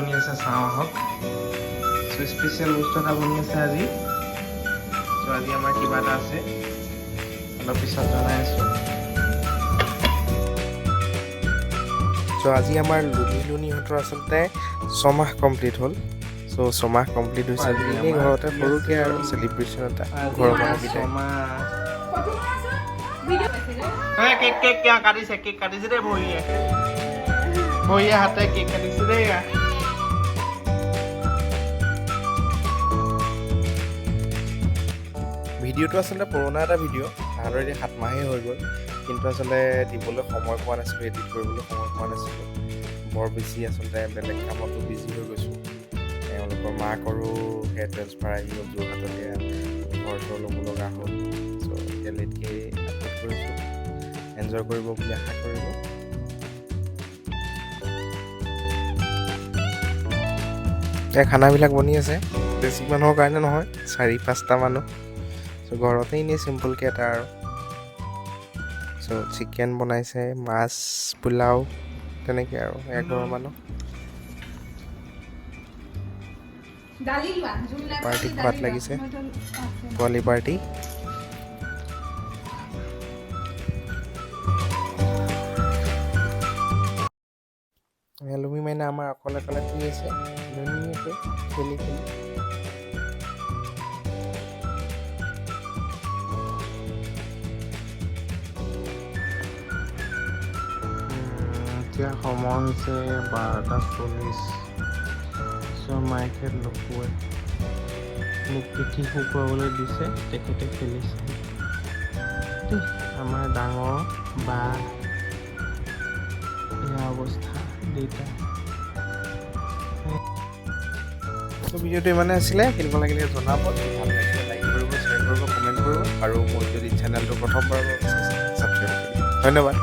বনি আছে চাওঁ আহক সো স্পেচিয়েল বস্তু এটা বনি আছে আজি সো আজি আমাৰ কিবা এটা আছে অলপ পিছত জনাই আছোঁ সো আজি আমাৰ লুমি লুনিহঁতৰ আচলতে 6 মাহ কমপ্লিট হ'ল সো 6 মাহ কমপ্লিট হৈছে এই ঘৰতে সৰুকৈ আৰু চেলিব্ৰেশ্যন এটা ঘৰৰ মানুহকেইটাই কেক কেক क्या কাটিছে কেক কাটিছে দে ভৰিয়ে হাতে কেক কাটিছে দে ভিডিঅ'টো আচলতে পুৰণা এটা ভিডিঅ' অলৰেডি 7 মাহেই হৈ গ'ল কিন্তু আচলতে দিবলৈ সময় পোৱা নাছিলোঁ এডিট কৰিবলৈ সময় পোৱা নাছিলোঁ বৰ বেছি আচলতে বেলেগ কামতো বিজি হৈ গৈছোঁ তেওঁলোকৰ মাকৰো হেয়াৰ ট্ৰেন্সফাৰ আহি গ'ল যোৰহাটলৈ ঘৰ চৰ ল'ব লগা হ'ল চ' এতিয়া লেটকৈ আপলোড কৰিছোঁ এনজয় কৰিব বুলি আশা কৰিলোঁ এতিয়া খানাবিলাক বনি আছে বেছি মানুহৰ কাৰণে নহয় 4-5টা মানুহ চ' ঘৰতে এনেই চিম্পলকৈ এটা আৰু চ' চিকেন বনাইছে মাছ পোলাও তেনেকৈ আৰু ঘৰৰ মানুহ পাৰ্টি খোৱাত লাগিছে পোৱালি পাৰ্টি লুমি মাইনা আমাৰ অকলে অকলে শুই আছে ধুনীয়াকৈ খেলি এতিয়া সময় হৈছে 12:40 চ' মাইকে লুকুৱাই মোক পিঠি শুকুৱাবলৈ দিছে তেখেতে খেলিছে আমাৰ ডাঙৰ বা এয়া অৱস্থা দুইটা ভিডিঅ'টো ইমানে আছিলে কেনেকুৱা লাগিলে জনাব ভাল লাগিলে লাইক কৰিব শ্বেয়াৰ কৰিব কমেণ্ট কৰিব আৰু মোৰ যদি চেনেলটো প্ৰথমবাৰ ছাবস্ক্ৰাইব কৰিব ধন্যবাদ